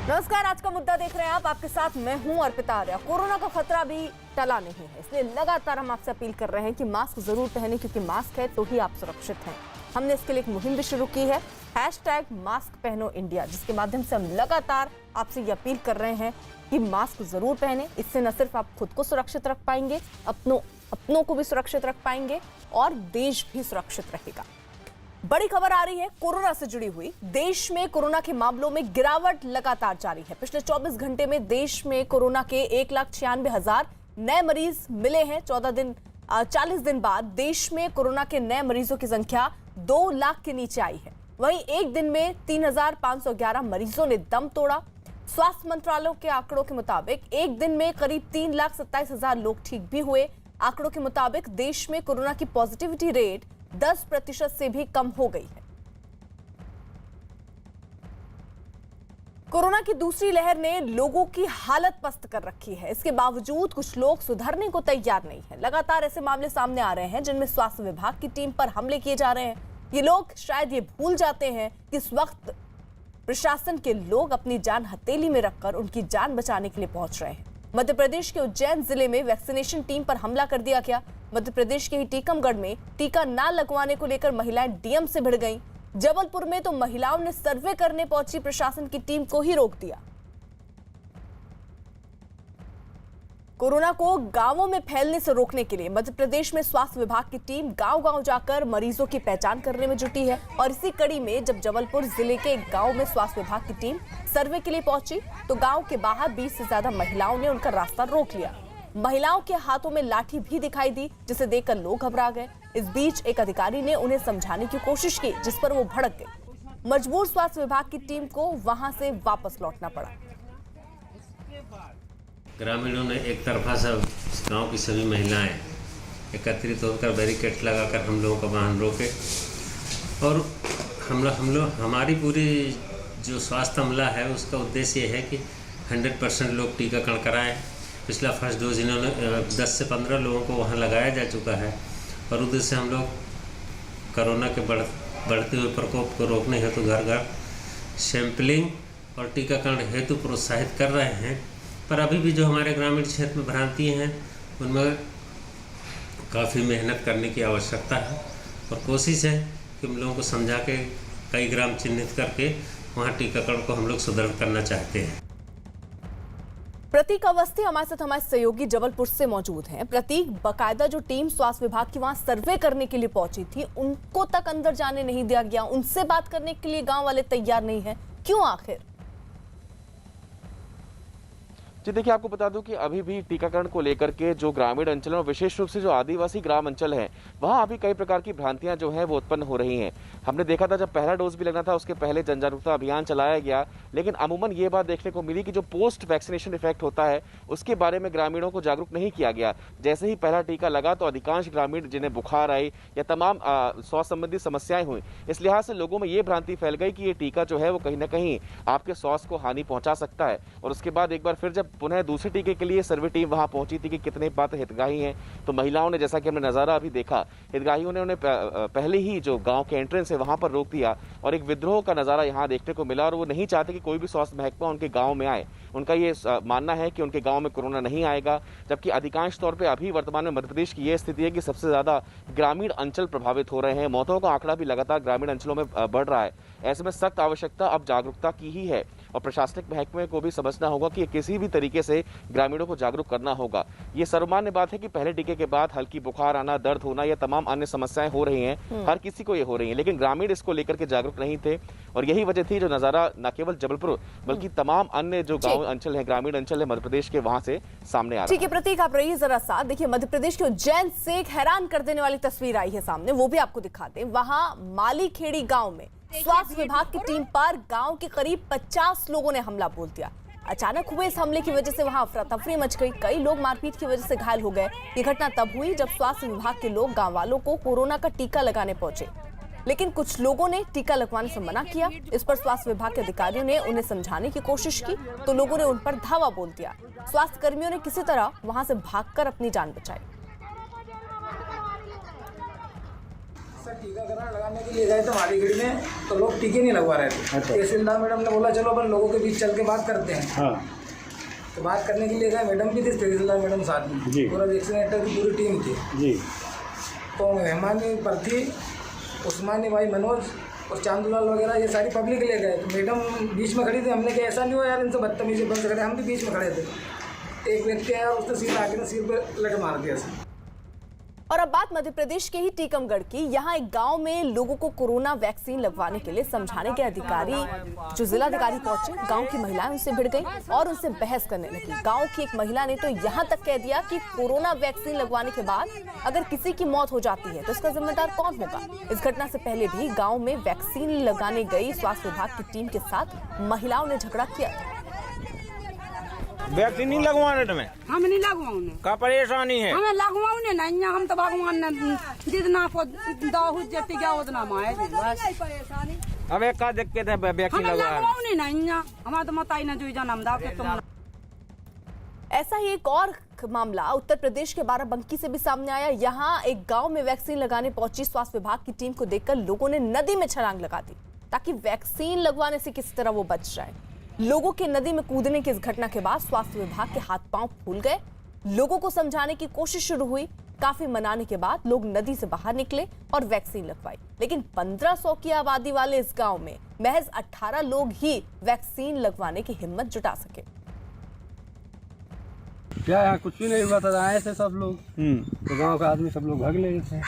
नमस्कार, आज का मुद्दा देख रहे हैं आप। आपके साथ मैं हूं अर्पिता आर्या। कोरोना का खतरा भी टला नहीं है, इसलिए लगातार हम आपसे अपील कर रहे हैं कि मास्क जरूर पहनें, क्योंकि मास्क है तो ही आप सुरक्षित हैं। हमने इसके लिए एक मुहिम भी शुरू की है, #मास्क पहनो इंडिया, जिसके माध्यम से हम लगातार आपसे ये अपील कर रहे हैं कि मास्क जरूर पहने। इससे न सिर्फ आप खुद को सुरक्षित रख पाएंगे, अपनों को भी सुरक्षित रख पाएंगे और देश भी सुरक्षित रहेगा। बड़ी खबर आ रही है कोरोना से जुड़ी हुई। देश में कोरोना के मामलों में गिरावट लगातार जारी है। पिछले 24 घंटे में देश में कोरोना के 1,96,000 नए मरीज मिले हैं। 40 दिन बाद देश में कोरोना के नए मरीजों की संख्या 2 लाख के नीचे आई है। वहीं एक दिन में 3,511 मरीजों ने दम तोड़ा। स्वास्थ्य मंत्रालय के आंकड़ों के मुताबिक एक दिन में करीब 3,27,000 लोग ठीक भी हुए। आंकड़ों के मुताबिक देश में कोरोना की पॉजिटिविटी रेट 10% से भी कम हो गई है। कोरोना की दूसरी लहर ने लोगों की हालत पस्त कर रखी है। इसके बावजूद कुछ लोग सुधरने को तैयार नहीं है। लगातार ऐसे मामले सामने आ रहे हैं जिनमें स्वास्थ्य विभाग की टीम पर हमले किए जा रहे हैं। ये लोग शायद ये भूल जाते हैं कि इस वक्त प्रशासन के लोग अपनी जान हथेली में रखकर उनकी जान बचाने के लिए पहुंच रहे हैं। मध्य प्रदेश के उज्जैन जिले में वैक्सीनेशन टीम पर हमला कर दिया गया। मध्य प्रदेश के ही टीकमगढ़ में टीका ना लगवाने को लेकर महिलाएं डीएम से भिड़ गईं। जबलपुर में तो महिलाओं ने सर्वे करने पहुंची प्रशासन की टीम को ही रोक दिया। कोरोना को गांवों में फैलने से रोकने के लिए मध्य प्रदेश में स्वास्थ्य विभाग की टीम गांव-गांव जाकर मरीजों की पहचान करने में जुटी है। और इसी कड़ी में जब जबलपुर जिले के एक गांव में स्वास्थ्य विभाग की टीम सर्वे के लिए पहुंची तो गांव के बाहर 20 से ज्यादा महिलाओं ने उनका रास्ता रोक लिया। महिलाओं के हाथों में लाठी भी दिखाई दी, जिसे देखकर लोग घबरा गए। इस बीच एक अधिकारी ने उन्हें समझाने की कोशिश की, जिस पर वो भड़क गए। मजबूर स्वास्थ्य विभाग की टीम को वहां से वापस लौटना पड़ा। ग्रामीणों ने एक तरफा सब गांव की सभी महिलाएं एकत्रित होकर बैरिकेड लगाकर हम लोगों का वाहन रोके और हमारी पूरी जो स्वास्थ्य अमला है उसका उद्देश्य ये है कि 100% लोग टीकाकरण कराएं। पिछला फर्स्ट डोज इन्होंने 10 से 15 लोगों को वहां लगाया जा चुका है और उधर से हम लोग कोरोना के बढ़ते हुए प्रकोप को रोकने हेतु घर घर सैंपलिंग और टीकाकरण हेतु प्रोत्साहित कर रहे हैं। पर अभी भी जो हमारे ग्रामीण क्षेत्र में भ्रांति हैं उनमें काफ़ी मेहनत करने की आवश्यकता है और कोशिश है कि हम लोगों को समझा के कई ग्राम चिन्हित करके वहाँ टीकाकरण को हम लोग सुदृढ़ करना चाहते हैं। प्रतीक अवस्थी हमारे साथ हमारे सहयोगी जबलपुर से मौजूद हैं। प्रतीक, बाकायदा जो टीम स्वास्थ्य विभाग की वहां सर्वे करने के लिए पहुंची थी, उनको तक अंदर जाने नहीं दिया गया, उनसे बात करने के लिए गांव वाले तैयार नहीं हैं, क्यों आखिर? जी देखिए, आपको बता दूं कि अभी भी टीकाकरण को लेकर के जो ग्रामीण अंचल और विशेष रूप से जो आदिवासी ग्राम अंचल हैं वहां अभी कई प्रकार की भ्रांतियां जो हैं वो उत्पन्न हो रही हैं। हमने देखा था जब पहला डोज भी लगना था उसके पहले जन जागरूकता अभियान चलाया गया, लेकिन अमूमन ये बात देखने को मिली कि जो पोस्ट वैक्सीनेशन इफेक्ट होता है उसके बारे में ग्रामीणों को जागरूक नहीं किया गया। जैसे ही पहला टीका लगा तो अधिकांश ग्रामीण जिन्हें बुखार आई या तमाम स्वास्थ्य संबंधी समस्याएं हुई, इस लिहाज से लोगों में ये भ्रांति फैल गई कि ये टीका जो है वो कहीं ना कहीं आपके स्वास्थ्य को हानि पहुंचा सकता है। और उसके बाद एक बार फिर जब पुनः दूसरे टीके के लिए सर्वे टीम वहां पहुंची थी कि कितने पात्र हितग्राही हैं, तो महिलाओं ने, जैसा कि हमने नजारा अभी देखा, हितग्राहियों ने उन्हें पहले ही जो गांव के एंट्रेंस है वहां पर रोक दिया और एक विद्रोह का नजारा यहां देखने को मिला। और वो नहीं चाहते कि कोई भी स्वास्थ्य महकमा उनके गांव में आए। उनका ये मानना है कि उनके गांव में कोरोना नहीं आएगा, जबकि अधिकांश तौर पर अभी वर्तमान में मध्य प्रदेश की यह स्थिति है कि सबसे ज्यादा ग्रामीण अंचल प्रभावित हो रहे हैं। मौतों का आंकड़ा भी लगातार ग्रामीण अंचलों में बढ़ रहा है। ऐसे में सख्त आवश्यकता अब जागरूकता की ही है और प्रशासनिक महकमे को भी समझना होगा कि किसी भी तरीके से ग्रामीणों को जागरूक करना होगा। ये सर्वमान्य बात है कि पहले टीके के बाद हल्की बुखार आना, दर्द होना या तमाम अन्य समस्याएं हो रही हैं, हर किसी को ये हो रही हैं, लेकिन ग्रामीण इसको लेकर के जागरूक नहीं थे और यही वजह थी जो नजारा न केवल जबलपुर बल्कि तमाम अन्य जो गांव अंचल है, ग्रामीण अंचल है मध्य प्रदेश के, वहां से सामने आ रहा है। ठीक है प्रतीक, आप रहिए जरा साथ। देखिए, मध्य प्रदेश के उज्जैन से एक हैरान कर देने वाली तस्वीर आई है सामने, वो भी आपको दिखाते हैं। वहां मालीखेड़ी गांव में स्वास्थ्य विभाग की टीम पर गांव के करीब 50 लोगों ने हमला बोल दिया। अचानक हुए इस हमले की वजह से वहां अफरा तफरी मच गई। कई लोग मारपीट की वजह से घायल हो गए। ये घटना तब हुई जब स्वास्थ्य विभाग के लोग गांव वालों को कोरोना का टीका लगाने पहुंचे, लेकिन कुछ लोगों ने टीका लगवाने से मना किया। इस पर स्वास्थ्य विभाग के अधिकारियों ने उन्हें समझाने की कोशिश की तो लोगों ने उन पर धावा बोल दिया। स्वास्थ्य कर्मियों ने किसी तरह वहां से भागकर अपनी जान बचाई। सर टीकाकरण लगाने के लिए गए थे मालीगढ़ में, तो लोग टीके नहीं लगवा रहे थे। तहसीलदार मैडम ने बोला चलो अपन लोगों के बीच चल के बात करते हैं। हाँ तो बात करने के लिए गए, मैडम भी थी, तहसीलदार मैडम साथ जी। में, पूरा वैक्सीनेटर की पूरी टीम थी। जी। तो मेहमानी पर थी उस्मानी भाई मनोज और चांदूलाल वगैरह, ये सारी पब्लिक ले गए। तो मैडम बीच में खड़ी थी, हमने कहा ऐसा नहीं हो यार, इनसे बदतमीजी बंद से खड़े, हम भी बीच में खड़े थे। एक व्यक्ति आया, उसने सीधा आके सिर पे लग मार दिया सर। और अब बात मध्य प्रदेश के ही टीकमगढ़ की। यहाँ एक गांव में लोगों को कोरोना वैक्सीन लगवाने के लिए समझाने के अधिकारी जो जिलाधिकारी पहुंचे, गांव की महिलाएं उनसे भिड़ गई और उनसे बहस करने लगी। गांव की एक महिला ने तो यहाँ तक कह दिया कि कोरोना वैक्सीन लगवाने के बाद अगर किसी की मौत हो जाती है तो इसका जिम्मेदार कौन होगा। इस घटना से पहले भी गाँव में वैक्सीन लगाने गई स्वास्थ्य विभाग की टीम के साथ महिलाओं ने झगड़ा किया। वैक्सीन नहीं लगवाने तुम्हें? हम नहीं लगवाऊने। का परेशानी है? हमें लगवाऊने नहीं, हम तो भगवान ने जितना को दाहू जति गया उतना माए बस। अब एक का दिक्कत है वैक्सीन हमें लगवाने? लगवाऊने नहीं, हमारा तो मताई न जुई जन्म दा के तुम। ऐसा ही एक और मामला उत्तर प्रदेश के बाराबंकी से भी सामने आया। यहाँ एक गांव में वैक्सीन लगाने पहुंची स्वास्थ्य विभाग की टीम को देखकर लोगों ने नदी में छलांग लगा दी ताकि वैक्सीन लगवाने से किसी तरह वो बच जाए। लोगों के नदी में कूदने की इस घटना के बाद स्वास्थ्य विभाग के हाथ पांव फूल गए। लोगों को समझाने की कोशिश शुरू हुई। काफी मनाने के बाद लोग नदी से बाहर निकले और वैक्सीन लगवाई। लेकिन 1500 की आबादी वाले इस गांव में महज 18 लोग ही वैक्सीन लगवाने की हिम्मत जुटा सके। क्या यहाँ कुछ भी नहीं हुआ था, आए थे सब लोग, तो गांव का आदमी सब लोग भाग ले थे।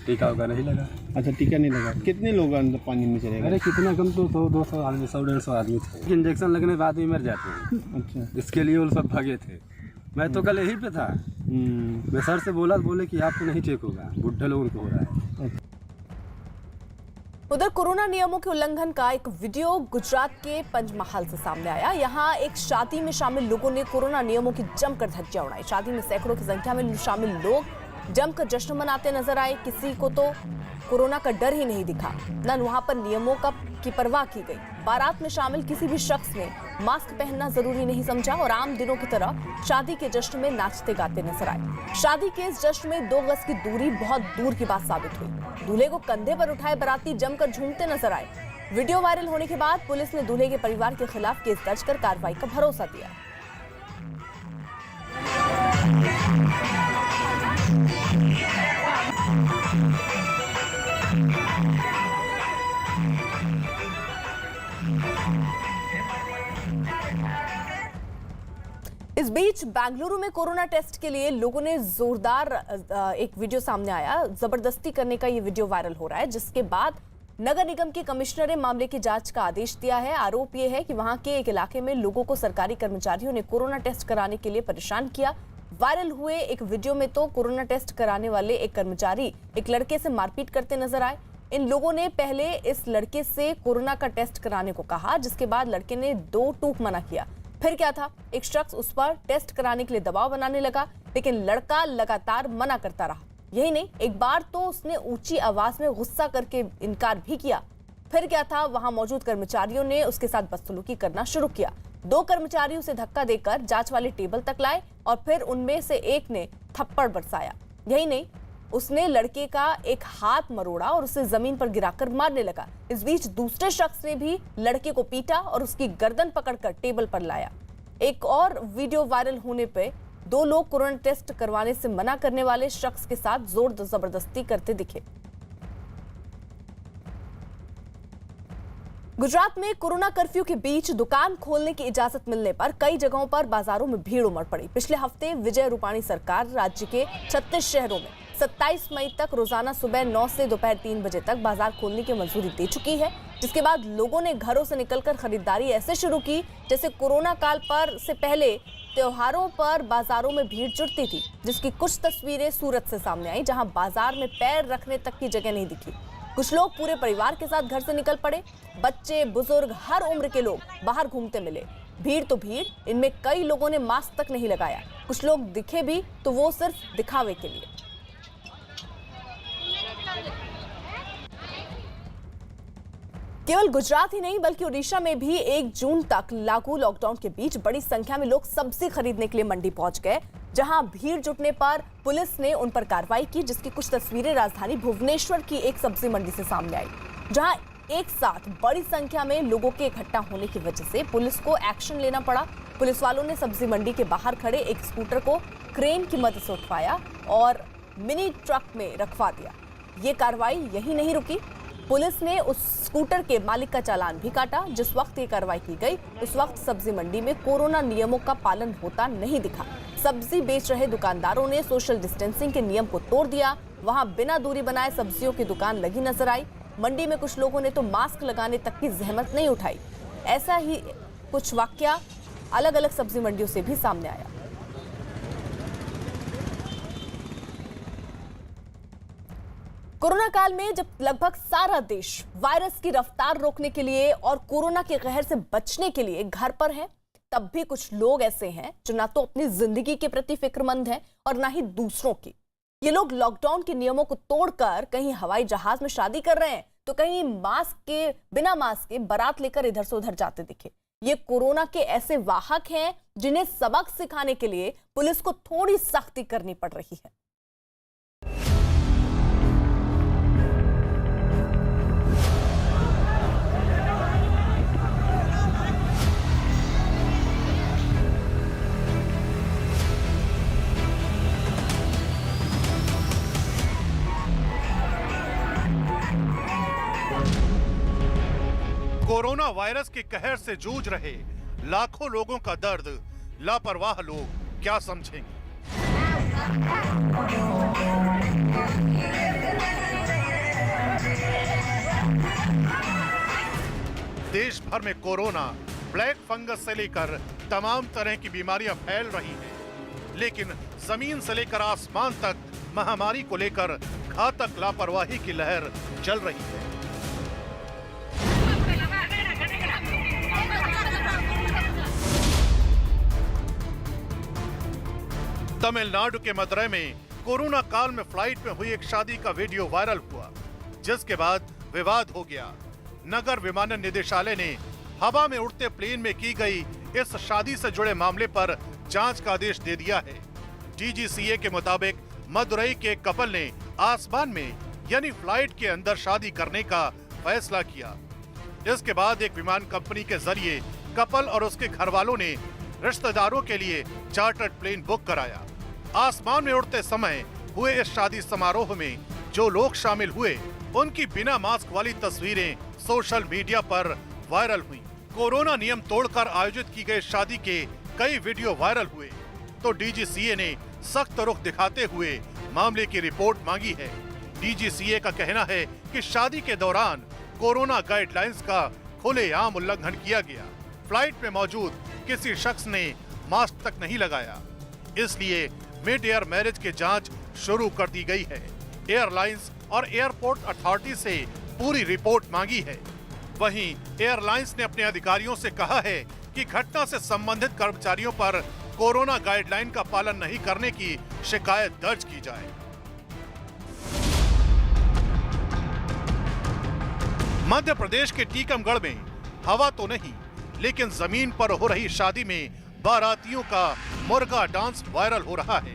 टीका उका नहीं लगा। अच्छा टीका नहीं लगा। कितने लोग अंदर पानी में चले गए? अरे कितना कम तो 100-200 आदमी, 100-150 आदमी थे। इंजेक्शन लगने के बाद भी मर जाते हैं। अच्छा। इसके लिए वो सब भागे थे। मैं तो कल यहीं पे था। मैं सर से बोले कि आपको नहीं ठीक होगा, बुढ़े लोगों को हो रहा है। उधर कोरोना नियमों के उल्लंघन का एक वीडियो गुजरात के पंचमहाल से सामने आया। यहाँ एक शादी में शामिल लोगों ने कोरोना नियमों की जमकर धज्जियां उड़ाई। शादी में सैकड़ों की संख्या में शामिल लोग जमकर जश्न मनाते नजर आए। किसी को तो कोरोना का डर ही नहीं दिखा, न वहां पर नियमों की परवाह की गई। बारात में शामिल किसी भी शख्स ने मास्क पहनना जरूरी नहीं समझा और आम दिनों की तरह शादी के जश्न में नाचते गाते नजर आए। शादी के इस जश्न में 2 गज की दूरी बहुत दूर की बात साबित हुई। दूल्हे को कंधे पर उठाए बाराती जमकर झूमते नजर आए। वीडियो वायरल होने के बाद पुलिस ने दूल्हे के परिवार के खिलाफ केस दर्ज कर कार्रवाई का भरोसा दिया। इस बीच बेंगलुरु में कोरोना टेस्ट के लिए लोगों ने जोरदार एक वीडियो सामने आया। जबरदस्ती करने का ये वीडियो वायरल हो रहा है, जिसके बाद नगर निगम के कमिश्नर ने मामले की जांच का आदेश दिया है। आरोप ये है कि वहां के एक इलाके में लोगों को सरकारी कर्मचारियों ने कोरोना टेस्ट कराने के लिए परेशान किया। वायरल हुए एक वीडियो में तो कोरोना टेस्ट कराने वाले एक कर्मचारी एक लड़के से मारपीट करते नजर आए। इन लोगों ने पहले इस लड़के से कोरोना का टेस्ट कराने को कहा, जिसके बाद लड़के ने 2 टूक मना किया। फिर क्या था, एक शख्स उस पर टेस्ट कराने के लिए दबाव बनाने लगा, लेकिन लड़का लगातार मना करता रहा। यही नहीं, एक बार तो उसने ऊंची आवाज में गुस्सा करके इनकार भी किया। फिर क्या था, वहां मौजूद कर्मचारियों ने उसके साथ बदसलूकी करना शुरू किया। 2 कर्मचारी उसे धक्का देकर जांच वाले टेबल तक लाए और फिर उनमें से एक ने थप्पड़ बरसाया। यही नहीं, उसने लड़के का एक हाथ मरोड़ा और उसे जमीन पर गिराकर मारने लगा। इस बीच दूसरे शख्स ने भी लड़के को पीटा और उसकी गर्दन पकड़कर टेबल पर लाया। एक और वीडियो वायरल होने पे 2 लोग कोरोना टेस्ट करवाने से मना करने वाले शख्स के साथ जोर जबरदस्ती करते दिखे। गुजरात में कोरोना कर्फ्यू के बीच दुकान खोलने की इजाजत मिलने पर कई जगहों पर बाजारों में भीड़ उमड़ पड़ी। पिछले हफ्ते विजय रूपाणी सरकार राज्य के 36 शहरों में 27 मई तक रोजाना सुबह 9 से दोपहर 3 बजे तक बाजार खोलने की मंजूरी दे चुकी है, जिसके बाद लोगों ने घरों से निकलकर खरीदारी ऐसे शुरू की जैसे कोरोना काल पर से पहले त्योहारों पर बाजारों में भीड़ जुटती थी, जिसकी कुछ तस्वीरें सूरत से सामने आई, जहां बाजार में पैर रखने तक की जगह नहीं दिखी। कुछ लोग पूरे परिवार के साथ घर से निकल पड़े। बच्चे, बुजुर्ग, हर उम्र के लोग बाहर घूमते मिले। भीड़ तो भीड़, इनमें कई लोगों ने मास्क तक नहीं लगाया। कुछ लोग दिखे भी तो वो सिर्फ दिखावे के लिए। केवल गुजरात ही नहीं बल्कि उड़ीसा में भी 1 जून तक लागू लॉकडाउन के बीच बड़ी संख्या में लोग सब्जी खरीदने के लिए मंडी पहुंच गए, जहां भीड़ जुटने पर पुलिस ने उन पर कार्रवाई की, जिसकी कुछ तस्वीरें राजधानी भुवनेश्वर की एक सब्जी मंडी से सामने आई, जहां एक साथ बड़ी संख्या में लोगों के इकट्ठा होने की वजह से पुलिस को एक्शन लेना पड़ा। पुलिस वालों ने सब्जी मंडी के बाहर खड़े एक स्कूटर को क्रेन की मदद से उठवाया और मिनी ट्रक में रखवा दिया। ये कार्रवाई यही नहीं रुकी, पुलिस ने उस स्कूटर के मालिक का चालान भी काटा। जिस वक्त ये कार्रवाई की गई उस वक्त सब्जी मंडी में कोरोना नियमों का पालन होता नहीं दिखा। सब्जी बेच रहे दुकानदारों ने सोशल डिस्टेंसिंग के नियम को तोड़ दिया। वहां बिना दूरी बनाए सब्जियों की दुकान लगी नजर आई। मंडी में कुछ लोगों ने तो मास्क लगाने तक की जहमत नहीं उठाई। ऐसा ही कुछ वाकया अलग अलग सब्जी मंडियों से भी सामने आया। कोरोना काल में जब लगभग सारा देश वायरस की रफ्तार रोकने के लिए और कोरोना के कहर से बचने के लिए घर पर है, तब भी कुछ लोग ऐसे हैं जो ना तो अपनी जिंदगी के प्रति फिक्रमंद हैं और ना ही दूसरों की। ये लोग लॉकडाउन के नियमों को तोड़कर कहीं हवाई जहाज में शादी कर रहे हैं तो कहीं बिना मास्क के बारात लेकर इधर से उधर जाते दिखे। ये कोरोना के ऐसे वाहक हैं जिन्हें सबक सिखाने के लिए पुलिस को थोड़ी सख्ती करनी पड़ रही है। कोरोना वायरस के कहर से जूझ रहे लाखों लोगों का दर्द लापरवाह लोग क्या समझेंगे। देश भर में कोरोना, ब्लैक फंगस से लेकर तमाम तरह की बीमारियां फैल रही हैं, लेकिन जमीन से लेकर आसमान तक महामारी को लेकर घातक लापरवाही की लहर चल रही है। तमिलनाडु के मदुरै में कोरोना काल में फ्लाइट में हुई एक शादी का वीडियो वायरल हुआ, जिसके बाद विवाद हो गया। नगर विमानन निदेशालय ने हवा में उड़ते प्लेन में की गई इस शादी से जुड़े मामले पर जांच का आदेश दे दिया है। डीजीसीए के मुताबिक मदुरै के एक कपल ने आसमान में यानी फ्लाइट के अंदर शादी करने का फैसला किया। इसके बाद एक विमान कंपनी के जरिए कपल और उसके घर वालों ने रिश्तेदारों के लिए चार्टर्ड प्लेन बुक कराया। आसमान में उड़ते समय हुए इस शादी समारोह में जो लोग शामिल हुए उनकी बिना मास्क वाली तस्वीरें सोशल मीडिया पर वायरल हुई। कोरोना नियम तोड़कर आयोजित की गई शादी के कई वीडियो वायरल हुए तो डीजीसीए ने सख्त रुख दिखाते हुए मामले की रिपोर्ट मांगी है। डीजीसीए का कहना है कि शादी के दौरान कोरोना गाइडलाइंस का खुलेआम उल्लंघन किया गया। फ्लाइट में मौजूद किसी शख्स ने मास्क तक नहीं लगाया, इसलिए मिड एयर मैरिज की जांच शुरू कर दी गई है। एयरलाइंस और एयरपोर्ट अथॉरिटी से पूरी रिपोर्ट मांगी है। वहीं एयरलाइंस ने अपने अधिकारियों से कहा है कि घटना से संबंधित कर्मचारियों पर कोरोना गाइडलाइन का पालन नहीं करने की शिकायत दर्ज की जाए। मध्य प्रदेश के टीकमगढ़ में हवा तो नहीं, लेकिन जमीन पर हो रही शादी में बारातियों का मुर्गा डांस वायरल हो रहा है।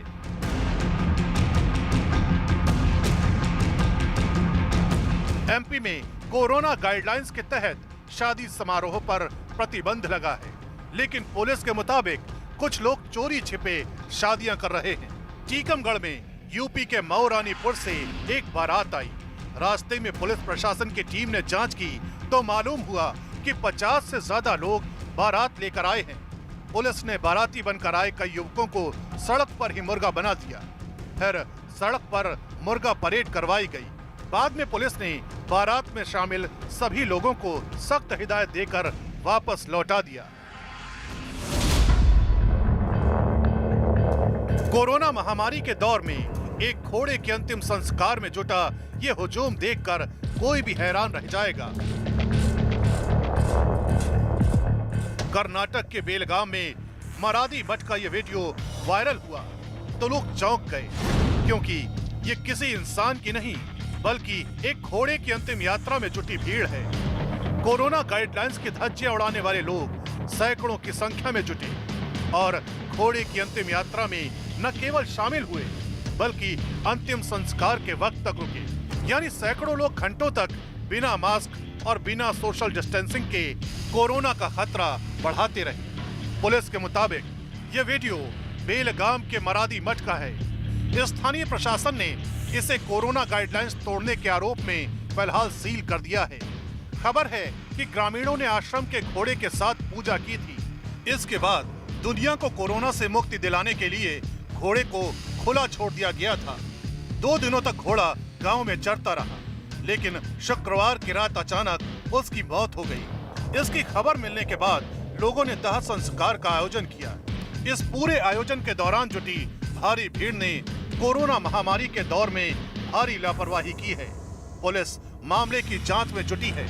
एमपी में कोरोना गाइडलाइंस के तहत शादी समारोह पर प्रतिबंध लगा है, लेकिन पुलिस के मुताबिक कुछ लोग चोरी छिपे शादियां कर रहे हैं। टीकमगढ़ में यूपी के मऊरानीपुर से एक बारात आई। रास्ते में पुलिस प्रशासन की टीम ने जांच की तो मालूम हुआ कि 50 से ज्यादा लोग बारात लेकर आए हैं। पुलिस ने बाराती बनकर आए कई युवकों को सड़क पर ही मुर्गा बना दिया। फिर सड़क पर मुर्गा परेड करवाई गई। बाद में पुलिस ने बारात में शामिल सभी लोगों को सख्त हिदायत देकर वापस लौटा दिया। कोरोना महामारी के दौर में एक घोड़े के अंतिम संस्कार में जुटा ये हुजूम देखकर कोई भी हैरान रह जाएगा। कर्नाटक के बेलगाम में मरादी मठ का ये वीडियो वायरल हुआ तो लोग चौंक गए, क्योंकि ये किसी इंसान की नहीं बल्कि एक घोड़े की अंतिम यात्रा में जुटी भीड़ है। कोरोना गाइडलाइंस की धज्जियां उड़ाने वाले लोग सैकड़ों की संख्या में जुटे और घोड़े की अंतिम यात्रा में न केवल शामिल हुए बल्कि अंतिम संस्कार के वक्त तक रुके, यानी सैकड़ों लोग घंटों तक बिना मास्क और बिना सोशल डिस्टेंसिंग के कोरोना का खतरा बढ़ाते रहे। पुलिस के मुताबिक ये वीडियो बेलगाम के मरादी मठ का है। स्थानीय प्रशासन ने इसे कोरोना गाइडलाइंस तोड़ने के आरोप में फिलहाल सील कर दिया है। खबर है कि ग्रामीणों ने आश्रम के घोड़े के साथ पूजा की थी। इसके बाद दुनिया को कोरोना से मुक्ति दिलाने के लिए घोड़े को खुला छोड़ दिया गया था। 2 दिनों तक घोड़ा गांव में चरता रहा, लेकिन शुक्रवार की रात अचानक उसकी मौत हो गई। इसकी खबर मिलने के बाद लोगों ने दाह संस्कार का आयोजन किया। इस पूरे आयोजन के दौरान जुटी भारी भीड़ ने कोरोना महामारी के दौर में भारी लापरवाही की है। पुलिस मामले की जांच में जुटी है।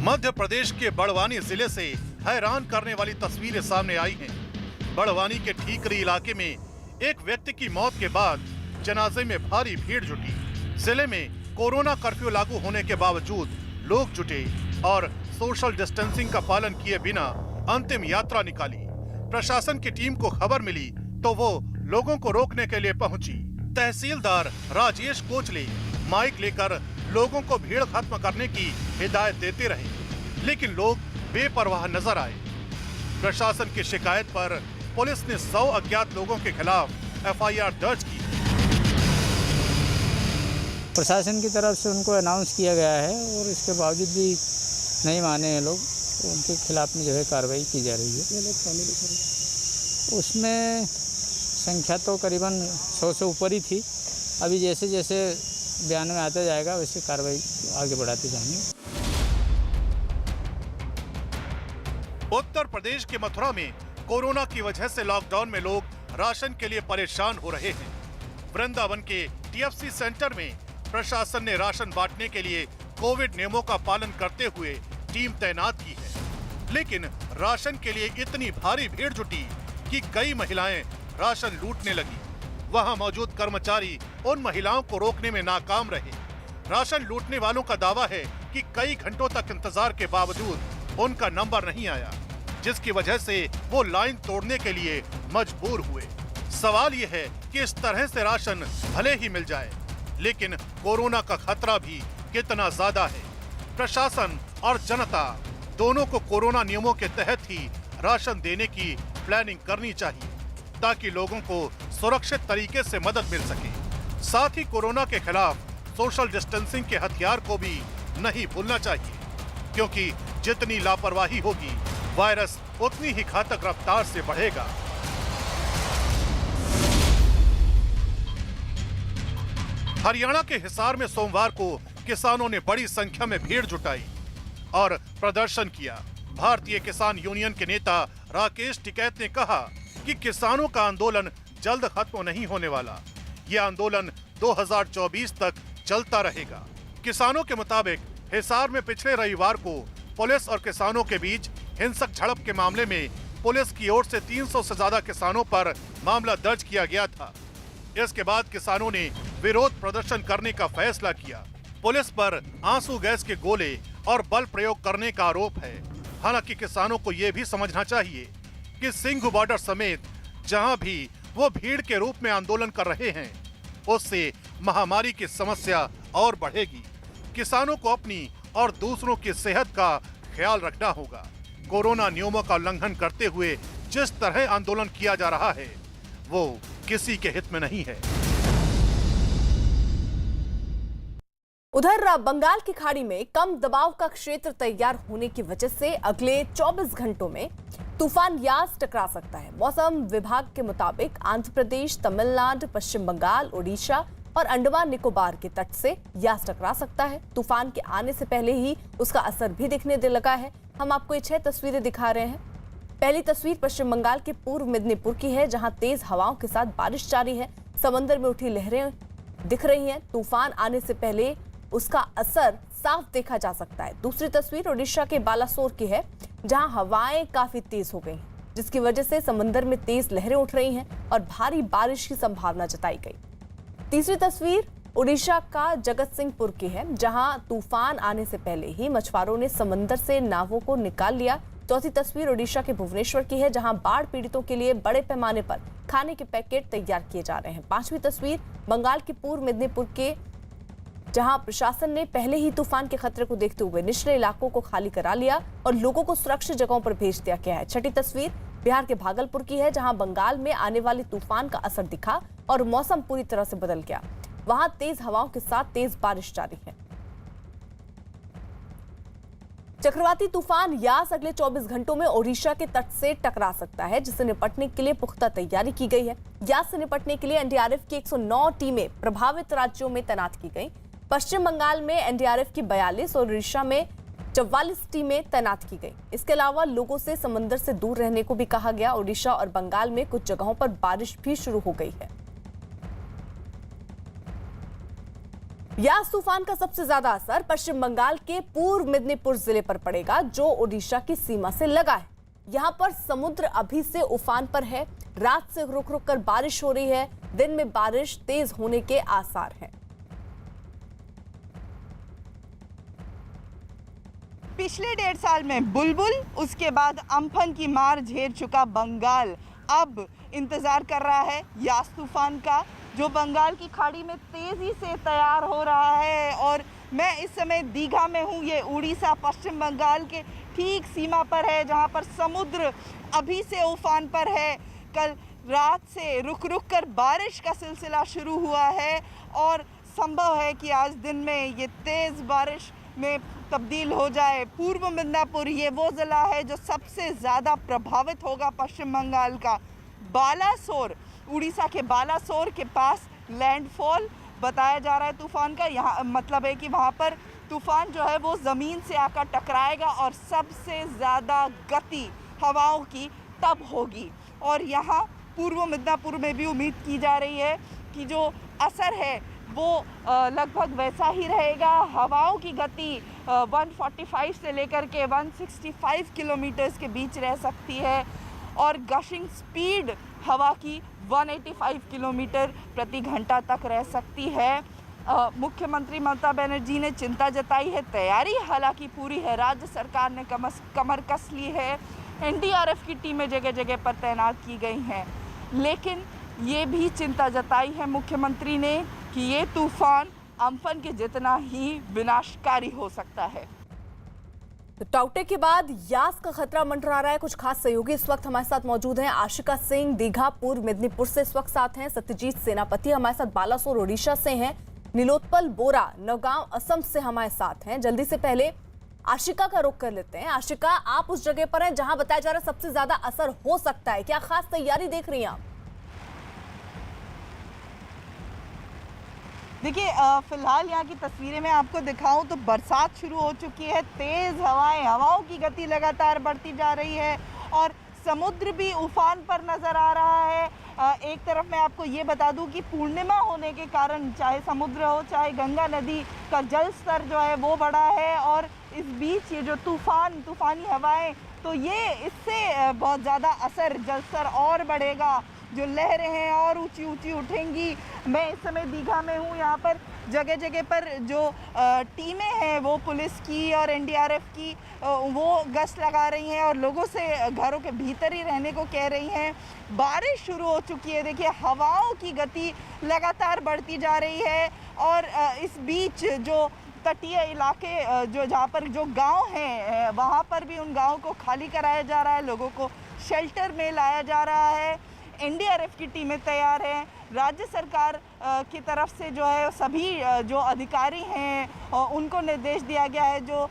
मध्य प्रदेश के बड़वानी जिले से हैरान करने वाली तस्वीरें सामने आई हैं। बड़वानी के ठीकरी इलाके में एक व्यक्ति की मौत के बाद जनाजे में भारी भीड़ जुटी। जिले में कोरोना कर्फ्यू लागू होने के बावजूद लोग जुटे और सोशल डिस्टेंसिंग का पालन किए बिना अंतिम यात्रा निकाली। प्रशासन की टीम को खबर मिली तो वो लोगों को रोकने के लिए पहुंची। तहसीलदार राजेश कोचले माइक लेकर लोगों को भीड़ खत्म करने की हिदायत देते रहे, लेकिन लोग बेपरवाह नजर आए। प्रशासन की शिकायत पर पुलिस ने 100 अज्ञात लोगों के खिलाफ एफआईआर दर्ज की। प्रशासन की तरफ से उनको अनाउंस किया गया है और इसके बावजूद भी नहीं माने हैं लोग, तो उनके खिलाफ में जो है कार्रवाई की जा रही है। उसमें संख्या तो करीबन 100 से ऊपर ही थी। अभी जैसे जैसे बयान में आता जाएगा वैसे कार्रवाई आगे बढ़ाते जाएंगे। उत्तर प्रदेश के मथुरा में कोरोना की वजह से लॉकडाउन में लोग राशन के लिए परेशान हो रहे हैं। वृंदावन के टीएफसी सेंटर में प्रशासन ने राशन बांटने के लिए कोविड नियमों का पालन करते हुए टीम तैनात की है, लेकिन राशन के लिए इतनी भारी भीड़ जुटी कि कई महिलाएं राशन लूटने लगी। वहां मौजूद कर्मचारी उन महिलाओं को रोकने में नाकाम रहे। राशन लूटने वालों का दावा है कि कई घंटों तक इंतजार के बावजूद उनका नंबर नहीं आया, जिसकी वजह से वो लाइन तोड़ने के लिए मजबूर हुए। सवाल ये है कि इस तरह से राशन भले ही मिल जाए, लेकिन कोरोना का खतरा भी कितना ज्यादा है। प्रशासन और जनता दोनों को कोरोना नियमों के तहत ही राशन देने की प्लानिंग करनी चाहिए, ताकि लोगों को सुरक्षित तरीके से मदद मिल सके। साथ ही कोरोना के खिलाफ सोशल डिस्टेंसिंग के हथियार को भी नहीं भूलना चाहिए, क्योंकि जितनी लापरवाही होगी वायरस उतनी ही घातक रफ्तार से बढ़ेगा। हरियाणा के हिसार में सोमवार को किसानों ने बड़ी संख्या में भीड़ जुटाई और प्रदर्शन किया। भारतीय किसान यूनियन के नेता राकेश टिकैत ने कहा कि किसानों का आंदोलन जल्द खत्म नहीं होने वाला। यह आंदोलन 2024 तक चलता रहेगा। किसानों के मुताबिक हिसार में पिछले रविवार को पुलिस और किसानों के बीच हिंसक झड़प के मामले में पुलिस की ओर से 300 से ज्यादा किसानों पर मामला दर्ज किया गया था। इसके बाद किसानों ने विरोध प्रदर्शन करने का फैसला किया। पुलिस पर आंसू गैस के गोले और बल प्रयोग करने का आरोप है। हालांकि किसानों को यह भी समझना चाहिए कि सिंघ बॉर्डर समेत जहां भी वो भीड़ के रूप में आंदोलन कर रहे हैं, उससे महामारी की समस्या और बढ़ेगी। किसानों को अपनी और दूसरों की सेहत का ख्याल रखना होगा। कोरोना नियमों का उल्लंघन करते हुए जिस तरह आंदोलन किया जा रहा है, वो किसी के हित में नहीं है। उधर बंगाल की खाड़ी में कम दबाव का क्षेत्र तैयार होने की वजह से अगले 24 घंटों में तूफान यास टकरा सकता है। मौसम विभाग के मुताबिक आंध्र प्रदेश, तमिलनाडु, पश्चिम बंगाल, ओडिशा और अंडमान निकोबार के तट से यास टकरा सकता है। तूफान के आने से पहले ही उसका असर भी दिखने लगा है। हम आपको ये 6 तस्वीरें दिखा रहे हैं। पहली तस्वीर पश्चिम बंगाल के पूर्व मेदिनीपुर की है, जहां तेज हवाओं के साथ बारिश जारी है। समंदर में उठी लहरें दिख रही हैं। तूफान आने से पहले उसका असर साफ देखा जा सकता है। दूसरी तस्वीर ओडिशा के बालासोर की है, जहां हवाएं काफी तेज हो गई, जिसकी वजह से समंदर में तेज लहरें उठ रही हैं और भारी बारिश की संभावना जताई गई। तीसरी तस्वीर ओडिशा का जगत सिंहपुर की है, जहां तूफान आने से पहले ही मछुआरों ने समंदर से नावों को निकाल लिया, चौथी तस्वीर ओडिशा के भुवनेश्वर की है, जहां बाढ़ पीड़ितों के लिए बड़े पैमाने पर खाने के पैकेट तैयार किए जा रहे हैं। पांचवी तस्वीर बंगाल के पूर्व मिदनीपुर के, जहां प्रशासन ने पहले ही तूफान के खतरे को देखते हुए निचले इलाकों को खाली करा लिया और लोगों को सुरक्षित जगहों पर भेज दिया गया है। छठी तस्वीर बिहार के भागलपुर की है, जहां बंगाल में आने वाले तूफान का असर दिखा और मौसम पूरी तरह से बदल गया। वहां तेज हवाओं के साथ तेज बारिश जारी है। चक्रवाती तूफान यास अगले 24 घंटों में ओडिशा के तट से टकरा सकता है, जिससे निपटने के लिए पुख्ता तैयारी की गई है। यास से निपटने के लिए एनडीआरएफ की 109 टीमें प्रभावित राज्यों में तैनात की गई। पश्चिम बंगाल में एनडीआरएफ की 42 और ओडिशा में 44 टीमें तैनात की गई। इसके अलावा लोगों से समंदर से दूर रहने को भी कहा गया। ओडिशा और बंगाल में कुछ जगहों पर बारिश भी शुरू हो गई है। यास तूफान का सबसे ज्यादा असर पश्चिम बंगाल के पूर्व मिदनीपुर जिले पर पड़ेगा, जो ओडिशा की सीमा से लगा है। यहां पर समुद्र अभी से उफान पर है। रात से रुक रुक कर बारिश हो रही है। दिन में बारिश तेज होने के आसार हैं। पिछले 1.5 साल में बुलबुल, उसके बाद अम्फन की मार झेल चुका बंगाल अब इंतजार कर रहा है यास तूफान का, जो बंगाल की खाड़ी में तेजी से तैयार हो रहा है। और मैं इस समय दीघा में हूँ। ये उड़ीसा पश्चिम बंगाल के ठीक सीमा पर है, जहाँ पर समुद्र अभी से उफान पर है। कल रात से रुक रुक कर बारिश का सिलसिला शुरू हुआ है और संभव है कि आज दिन में ये तेज़ बारिश में तब्दील हो जाए। पूर्व मिदनापुर ये वो ज़िला है जो सबसे ज़्यादा प्रभावित होगा पश्चिम बंगाल का। बालासोर, उड़ीसा के बालासोर के पास लैंडफॉल बताया जा रहा है तूफान का। यहाँ मतलब है कि वहाँ पर तूफान जो है वो ज़मीन से आकर टकराएगा और सबसे ज़्यादा गति हवाओं की तब होगी। और यहाँ पूर्व मिदनापुर में भी उम्मीद की जा रही है कि जो असर है वो लगभग वैसा ही रहेगा। हवाओं की गति 145 से लेकर के 165 किलोमीटर्स के बीच रह सकती है और गशिंग स्पीड हवा की 185 किलोमीटर प्रति घंटा तक रह सकती है। मुख्यमंत्री ममता बनर्जी ने चिंता जताई है। तैयारी हालांकि पूरी है। राज्य सरकार ने कमर कस ली है। एनडीआरएफ की टीमें जगह जगह पर तैनात की गई हैं, लेकिन ये भी चिंता जताई है मुख्यमंत्री ने कि ये तूफान अम्फन के जितना ही विनाशकारी हो सकता है। तो टाउटे के बाद यास का खतरा मंडरा रहा है। कुछ खास सहयोगी इस वक्त हमारे साथ मौजूद हैं। आशिका सिंह दीघा पूर्व मिदनीपुर से इस वक्त साथ हैं। सत्यजीत सेनापति हमारे साथ बालासोर ओडिशा से हैं। नीलोत्पल बोरा नौगांव असम से हमारे साथ हैं। जल्दी से पहले आशिका का रुख कर लेते हैं। आशिका, आप उस जगह पर हैं जहां बताया जा रहा है सबसे ज्यादा असर हो सकता है। क्या खास तैयारी देख रही हैं आप? देखिए, फिलहाल यहाँ की तस्वीरें मैं आपको दिखाऊं तो बरसात शुरू हो चुकी है। तेज़ हवाओं की गति लगातार बढ़ती जा रही है और समुद्र भी उफान पर नज़र आ रहा है। एक तरफ मैं आपको ये बता दूं कि पूर्णिमा होने के कारण चाहे समुद्र हो चाहे गंगा नदी का जल स्तर जो है वो बढ़ा है और इस बीच ये जो तूफ़ानी हवाएं, तो ये इससे बहुत ज़्यादा असर जल स्तर और बढ़ेगा। जो लहरें हैं और ऊंची ऊंची उठेंगी। मैं इस समय दीघा में हूँ। यहाँ पर जगह जगह पर जो टीमें हैं वो पुलिस की और एनडीआरएफ की वो गश्त लगा रही हैं और लोगों से घरों के भीतर ही रहने को कह रही हैं। बारिश शुरू हो चुकी है। देखिए, हवाओं की गति लगातार बढ़ती जा रही है और इस बीच जो तटीय इलाके जो जहाँ पर जो गांव हैं वहाँ पर भी उन गाँव को खाली कराया जा रहा है। लोगों को शेल्टर में लाया जा रहा है। एनडीआरएफ की टीमें तैयार हैं। राज्य सरकार की तरफ से जो है सभी जो अधिकारी हैं उनको निर्देश दिया गया है। जो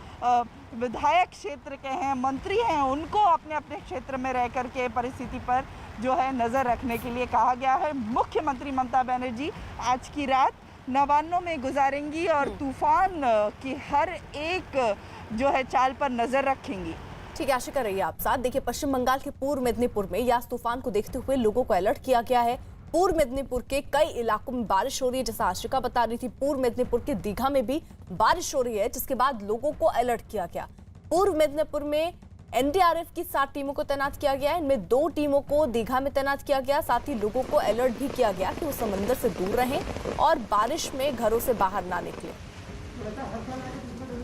विधायक क्षेत्र के हैं, मंत्री हैं, उनको अपने अपने क्षेत्र में रह कर के परिस्थिति पर जो है नज़र रखने के लिए कहा गया है। मुख्यमंत्री ममता बनर्जी आज की रात नवान्नों में गुजारेंगी और तूफान की हर एक जो है चाल पर नज़र रखेंगी। ठीक है आशिका, रहिए आप साथ। देखिए, पश्चिम बंगाल के पूर्व मिदनीपुर में यास तूफान को देखते हुए लोगों को अलर्ट किया गया है। पूर्व मिदनीपुर के कई इलाकों में बारिश हो रही है। जैसा आशिका बता रही थी, पूर्व मिदनीपुर के दीघा में भी बारिश हो रही है, जिसके बाद लोगों को अलर्ट किया गया। पूर्व मिदनीपुर में एनडीआरएफ की 7 टीमों को तैनात किया गया है। इनमें 2 टीमों को दीघा में तैनात किया गया। साथ ही लोगों को अलर्ट भी किया गया कि वो समंदर से दूर रहें और बारिश में घरों से बाहर ना निकलें।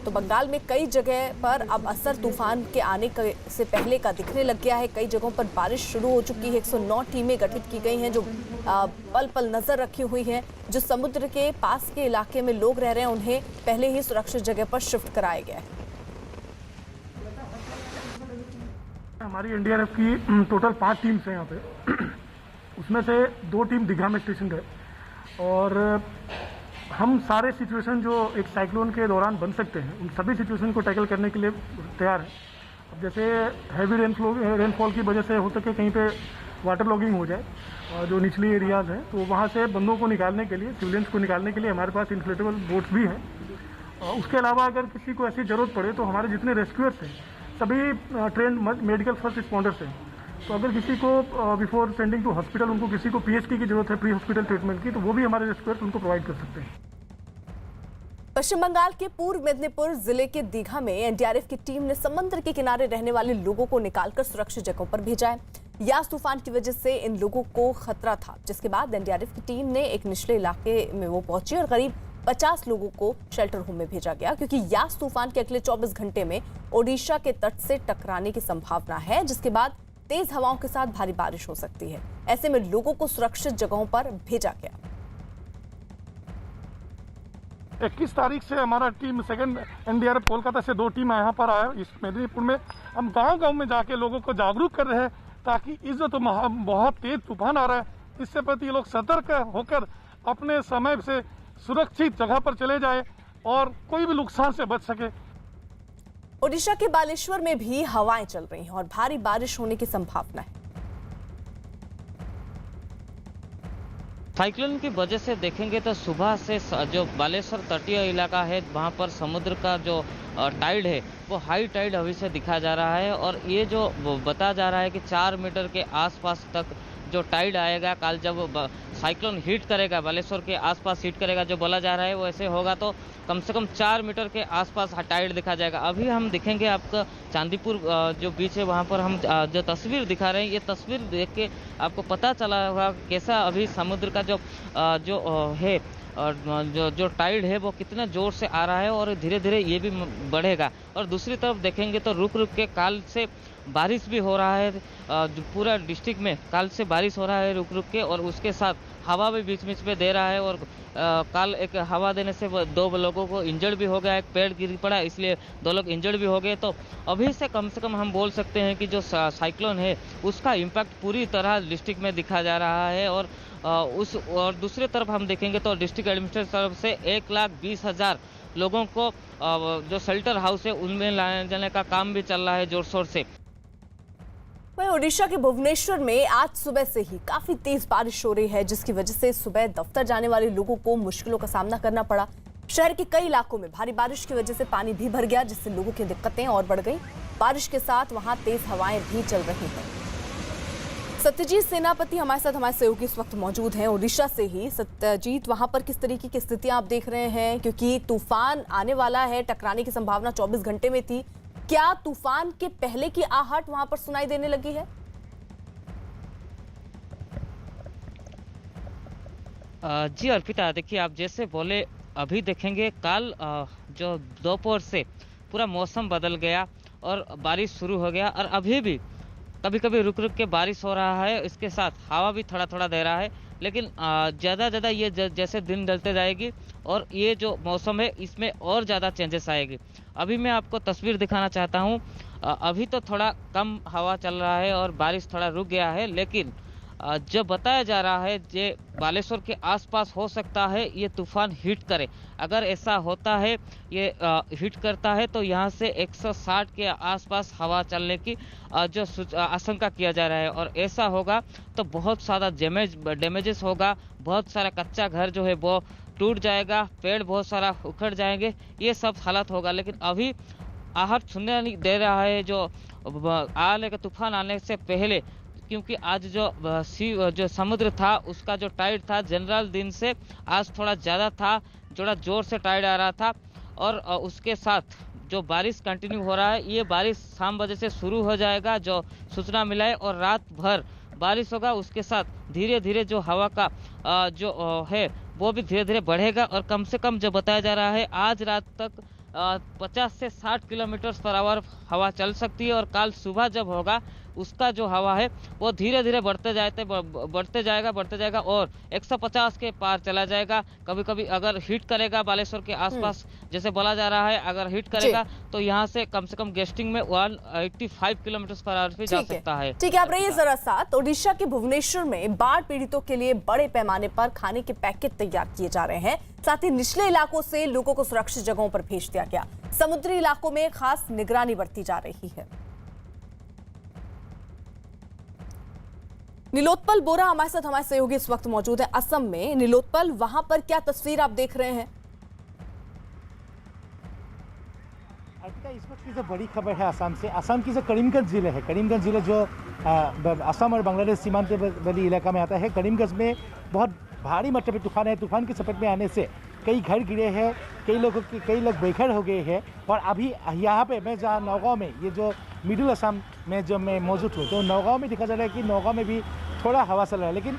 तो बंगाल में कई जगह पर अब असर तूफान के आने से पहले का दिखने लग गया है। कई जगहों पर बारिश शुरू हो चुकी है। 109 टीमें गठित की गई हैं जो पल पल नजर रखी हुई हैं। जो समुद्र के पास के इलाके में लोग रह रहे हैं उन्हें पहले ही सुरक्षित जगह पर शिफ्ट कराया गया है। हमारी एनडीआरएफ की टोटल 5 टीम्स हैं यहाँ पे। उसमें से 2 टीम दीघा में स्टेशन है और हम सारे सिचुएशन जो एक साइक्लोन के दौरान बन सकते हैं उन सभी सिचुएशन को टैकल करने के लिए तैयार हैं। अब जैसे हैवी रेनफॉल की वजह से हो सके कहीं पे वाटर लॉगिंग हो जाए और जो निचली एरियाज़ हैं तो वहाँ से बंदों को निकालने के लिए, सिविलियंस को निकालने के लिए हमारे पास इन्फ्लेटेबल बोट्स भी हैं। उसके अलावा अगर किसी को ऐसी ज़रूरत पड़े तो हमारे जितने रेस्क्यूअर्स हैं सभी ट्रेंड मेडिकल फर्स्ट रिस्पॉन्डर्स हैं। तो अगर किसी को बिफोर सेंडिंग टू हॉस्पिटल उनको किसी को पीएचडी की जरूरत है, प्री हॉस्पिटल ट्रीटमेंट की, तो वो भी हमारे रेस्क्यूअर्स उनको प्रोवाइड कर सकते हैं। पश्चिम बंगाल के पूर्व मेदिनीपुर जिले के दीघा में एनडीआरएफ की टीम ने समुद्र के किनारे रहने वाले लोगों को निकालकर सुरक्षित जगहों पर भेजा है। यास तूफान की वजह से इन लोगों को खतरा था, जिसके बाद एनडीआरएफ की टीम ने एक निचले इलाके में वो पहुंची और करीब 50 लोगों को शेल्टर होम में भेजा गया, क्योंकि यास तूफान के अगले 24 घंटे में ओडिशा के तट से टकराने की संभावना है, जिसके बाद तेज हवाओं के साथ भारी बारिश हो सकती है। ऐसे में लोगों को सुरक्षित जगहों पर भेजा गया। 21 तारीख से हमारा टीम सेकंड एनडीआरएफ कोलकाता से 2 टीम यहाँ पर आया। इस मेदिनीपुर में हम गांव-गांव में जाके लोगों को जागरूक कर रहे हैं ताकि इस जो बहुत तेज तूफान आ रहा है इससे प्रति लोग सतर्क होकर अपने समय से सुरक्षित जगह पर चले जाए और कोई भी नुकसान से बच सके। ओडिशा के बालेश्वर में भी हवाएं चल रही हैं और भारी बारिश होने की संभावना है। साइक्लोन की वजह से देखेंगे तो सुबह से जो बालेश्वर तटीय इलाका है वहाँ पर समुद्र का जो टाइड है वो हाई टाइड अभी से दिखा जा रहा है और ये जो बताया जा रहा है कि 4 मीटर के आसपास तक जो टाइड आएगा। कल जब साइक्लोन हिट करेगा, बालेश्वर के आसपास हिट करेगा जो बोला जा रहा है, वो ऐसे होगा तो कम से कम 4 मीटर के आसपास टाइड दिखा जाएगा। अभी हम दिखेंगे आपका चांदीपुर जो बीच है वहाँ पर हम जो तस्वीर दिखा रहे हैं, ये तस्वीर देख के आपको पता चला होगा कैसा अभी समुद्र का जो है जो टाइड है वो कितना ज़ोर से आ रहा है और धीरे धीरे ये भी बढ़ेगा। और दूसरी तरफ देखेंगे तो रुक रुक के काल से बारिश भी हो रहा है। पूरा डिस्ट्रिक्ट में काल से बारिश हो रहा है रुक रुक के, और उसके साथ हवा भी बीच बीच में दे रहा है। और कल एक हवा देने से 2 लोगों को इंजर्ड भी हो गया, एक पेड़ गिर पड़ा इसलिए 2 लोग इंजर्ड भी हो गए। तो अभी से कम हम बोल सकते हैं कि जो साइक्लोन है उसका इम्पैक्ट पूरी तरह डिस्ट्रिक्ट में दिखा जा रहा है। और दूसरी तरफ हम देखेंगे तो डिस्ट्रिक्ट एडमिनिस्ट्रेशन तरफ से 1,20,000 लोगों को जो शेल्टर हाउस है उनमें लाने जाने का काम भी चल रहा है जोर शोर से। वहीं ओडिशा के भुवनेश्वर में आज सुबह से ही काफी तेज बारिश हो रही है, जिसकी वजह से सुबह दफ्तर जाने वाले लोगों को मुश्किलों का सामना करना पड़ा। शहर के कई इलाकों में भारी बारिश की वजह से पानी भी भर गया, जिससे लोगों की दिक्कतें और बढ़ गई। बारिश के साथ वहां तेज हवाएं भी चल रही हैं। सत्यजीत सेनापति हमारे साथ हमारे सहयोगी इस वक्त मौजूद हैं ओडिशा से ही। सत्यजीत, वहां पर किस तरीके की स्थितियां आप देख रहे हैं, क्योंकि तूफान आने वाला है, टकराने की संभावना 24 घंटे में थी। क्या तूफान के पहले की आहट वहां पर सुनाई देने लगी है? जी अर्पिता, देखिए आप जैसे बोले अभी देखेंगे कल जो दोपहर से पूरा मौसम बदल गया और बारिश शुरू हो गया, और अभी भी कभी कभी रुक रुक के बारिश हो रहा है। इसके साथ हवा भी थोड़ा थोड़ा दे रहा है, लेकिन ज़्यादा ये जैसे दिन ढलते जाएगी और ये जो मौसम है इसमें और ज़्यादा चेंजेस आएगी। अभी मैं आपको तस्वीर दिखाना चाहता हूँ। अभी तो थोड़ा कम हवा चल रहा है और बारिश थोड़ा रुक गया है, लेकिन जो बताया जा रहा है जे बालेश्वर के आसपास हो सकता है ये तूफान हिट करे। अगर ऐसा होता है, ये हिट करता है तो यहाँ से 160 के आसपास हवा चलने की जो आशंका किया जा रहा है, और ऐसा होगा तो बहुत सारा डैमेजेस होगा। बहुत सारा कच्चा घर जो है वो टूट जाएगा, पेड़ बहुत सारा उखड़ जाएंगे, ये सब हालत होगा। लेकिन अभी आहट सुनने नहीं दे रहा है जो तूफान आने से पहले, क्योंकि आज जो समुद्र था उसका जो टाइड था जनरल दिन से आज थोड़ा ज़्यादा था, थोड़ा ज़ोर से टाइड आ रहा था। और उसके साथ जो बारिश कंटिन्यू हो रहा है, ये बारिश शाम बजे से शुरू हो जाएगा जो सूचना मिला है, और रात भर बारिश होगा। उसके साथ धीरे धीरे जो हवा का जो है वो भी धीरे धीरे बढ़ेगा, और कम से कम जो बताया जा रहा है आज रात तक 50 से 60 किलोमीटर पर आवर हवा चल सकती है। और कल सुबह जब होगा उसका जो हवा है वो धीरे धीरे बढ़ते जाएगा और 150 के पार चला जाएगा। कभी कभी अगर हिट करेगा बालेश्वर के आसपास जैसे बोला जा रहा है, अगर हिट करेगा तो यहाँ से कम गेस्टिंग में 185 किलोमीटर पर आवर भी जा सकता है। ठीक है, आप रहिए जरा साथ। ओडिशा के भुवनेश्वर में बाढ़ पीड़ितों के लिए बड़े पैमाने पर खाने के पैकेट तैयार किए जा रहे हैं। साथ ही निचले इलाकों से लोगों को सुरक्षित जगहों पर भेज दिया गया। समुद्री इलाकों में खास निगरानी बरती जा रही है। नीलोत्पल बोरा हमारे साथ हमारे सहयोगी इस वक्त मौजूद है असम में। नीलोत्पल, वहां पर क्या तस्वीर आप देख रहे हैं? इस वक्त की जो बड़ी खबर है असम से, असम की जो करीमगंज जिले है, करीमगंज जिले जो असम और बांग्लादेश सीमांत वाली इलाका में आता है, करीमगंज में बहुत भारी मात्रा में तूफान है। तूफान की चपेट में आने से कई घर गिरे हैं, कई लोग बेघर हो गए हैं। और अभी यहाँ पे मैं जहाँ नौगांव में, ये जो मिडिल असम में जो मैं मौजूद हूँ, तो नौगांव में दिखा जा रहा है कि नौगांव में भी थोड़ा हवा चल रहा है। लेकिन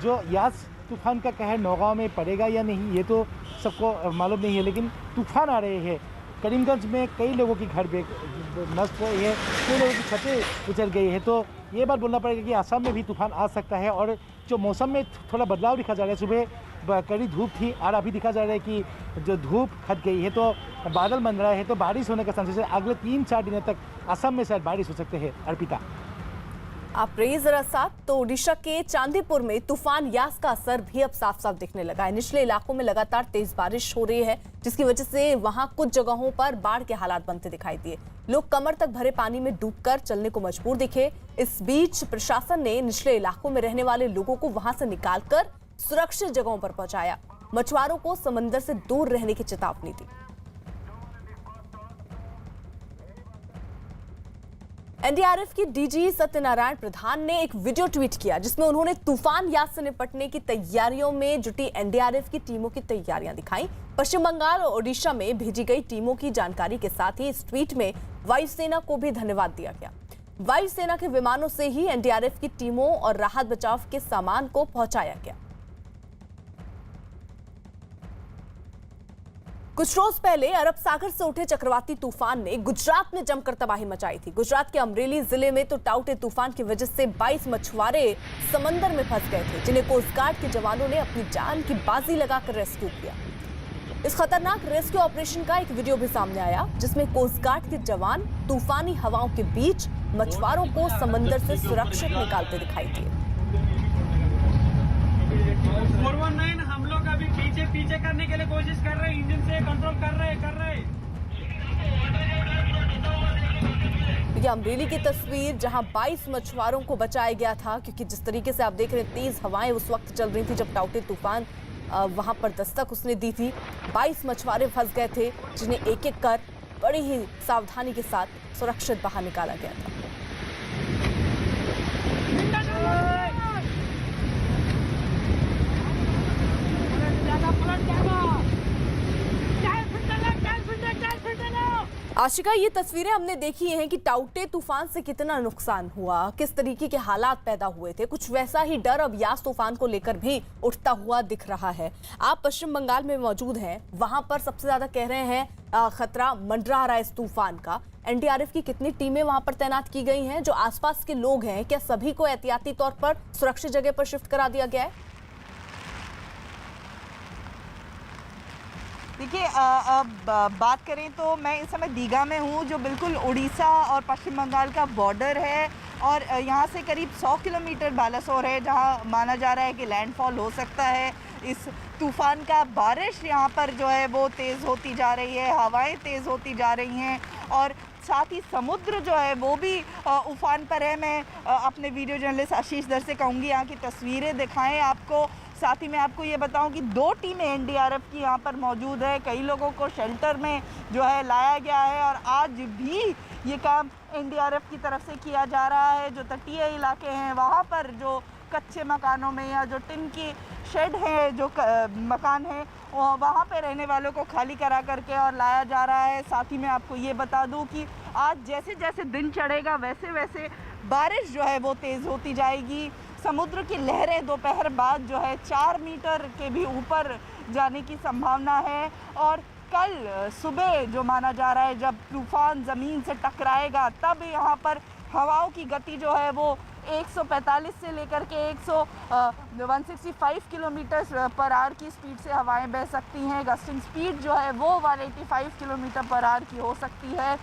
जो यास तूफान का कहर नौगांव में पड़ेगा या नहीं ये तो सबको मालूम नहीं है। लेकिन तूफान आ रहे हैं। करीमगंज में कई लोगों की घर नष्ट हुए हैं, कई लोगों की छतें उजड़ गई है। तो ये बात बोलना पड़ेगा कि असम में भी तूफान आ सकता है। और जो मौसम में थोड़ा बदलाव दिखा जा रहा है, सुबह कड़ी धूप थी और अभी दिखा जा रहा है कि जो धूप हट गई है तो बादल बन रहा है, तो बारिश होने का चांसेस है। अगले 3-4 दिनों तक असम में शायद बारिश हो सकते हैं। अर्पिता, आप रहिए जरा साथ। तो ओडिशा के चांदीपुर में तूफान यास का असर भी अब साफ साफ दिखने लगा है। निचले इलाकों में लगातार तेज बारिश हो रही है, जिसकी वजह से वहां कुछ जगहों पर बाढ़ के हालात बनते दिखाई दिए। लोग कमर तक भरे पानी में डूबकर चलने को मजबूर दिखे। इस बीच प्रशासन ने निचले इलाकों में रहने वाले लोगों को वहां से निकालकर सुरक्षित जगहों पर पहुंचाया। मछुआरों को समंदर से दूर रहने की चेतावनी दी। एनडीआरएफ की डीजी सत्यनारायण प्रधान ने एक वीडियो ट्वीट किया, जिसमें उन्होंने तूफान यास से निपटने की तैयारियों में जुटी एनडीआरएफ की टीमों की तैयारियां दिखाई। पश्चिम बंगाल और ओडिशा में भेजी गई टीमों की जानकारी के साथ ही इस ट्वीट में वायुसेना को भी धन्यवाद दिया गया। वायुसेना के विमानों से ही एनडीआरएफ की टीमों और राहत बचाव के सामान को पहुंचाया गया। कुछ रोज पहले अरब सागर से उठे चक्रवाती तूफान ने गुजरात में जमकर तबाही मचाई थी। गुजरात के अमरेली जिले में तो टाउटे तूफान की वजह से 22 मछुआरे समंदर में फंस गए थे, जिन्हें कोस्ट गार्ड के जवानों ने अपनी जान की बाजी लगाकर रेस्क्यू किया। इस खतरनाक रेस्क्यू ऑपरेशन का एक वीडियो भी सामने आया, जिसमें कोस्ट गार्ड के जवान तूफानी हवाओं के बीच मछुआरों को समंदर से सुरक्षित निकालते दिखाई दिए। 419 हम लोग अभी पीछे करने के लिए कोशिश कर रहे हैं, इंजन से कंट्रोल कर रहे ये अमरेली की तस्वीर, जहां 22 मछुआरों को बचाया गया था, क्योंकि जिस तरीके से आप देख रहे हैं तेज हवाएं उस वक्त चल रही थी जब टाउटे तूफान वहां पर दस्तक उसने दी थी। 22 मछुआरे फंस गए थे, जिन्हें एक एक कर बड़ी ही सावधानी के साथ सुरक्षित बाहर निकाला गया था। आशिका, ये तस्वीरें हमने देखी हैं कि टाउटे तूफान से कितना नुकसान हुआ, किस तरीके के हालात पैदा हुए थे। कुछ वैसा ही डर अब यास तूफान को लेकर भी उठता हुआ दिख रहा है। आप पश्चिम बंगाल में मौजूद हैं, वहां पर सबसे ज्यादा कह रहे हैं खतरा मंडरा रहा है इस तूफान का। एनडीआरएफ की कितनी टीमें वहां पर तैनात की गई हैं? जो आसपास के लोग हैं, क्या सभी को एहतियाती तौर पर सुरक्षित जगह पर शिफ्ट करा दिया गया है? देखिए, अब बात करें तो मैं इस समय दीघा में हूँ, जो बिल्कुल उड़ीसा और पश्चिम बंगाल का बॉर्डर है। और यहाँ से करीब 100 किलोमीटर बालासोर है, जहाँ माना जा रहा है कि लैंडफॉल हो सकता है इस तूफ़ान का। बारिश यहाँ पर जो है वो तेज़ होती जा रही है, हवाएं तेज़ होती जा रही हैं और साथ ही समुद्र जो है वो भी उफान पर है। मैं अपने वीडियो जर्नलिस्ट आशीष दर से कहूँगी यहाँ की तस्वीरें दिखाएं आपको। साथ ही मैं आपको ये बताऊं कि 2 टीमें एनडीआरएफ की यहाँ पर मौजूद है। कई लोगों को शेल्टर में जो है लाया गया है और आज भी ये काम एनडीआरएफ की तरफ से किया जा रहा है। जो तटीय इलाके हैं वहाँ पर जो कच्चे मकानों में या जो टिन की शेड है, जो मकान है, वहाँ पे रहने वालों को खाली करा करके और लाया जा रहा है। साथ ही मैं आपको ये बता दूँ कि आज जैसे जैसे दिन चढ़ेगा वैसे वैसे बारिश जो है वो तेज़ होती जाएगी। समुद्र की लहरें दोपहर बाद जो है 4 मीटर के भी ऊपर जाने की संभावना है और कल सुबह जो माना जा रहा है जब तूफान ज़मीन से टकराएगा तब यहाँ पर हवाओं की गति जो है वो 145 से लेकर के 165 किलोमीटर पर आवर की स्पीड से हवाएं बह सकती हैं। गस्टिंग स्पीड जो है वो 185 किलोमीटर पर आवर की हो सकती है।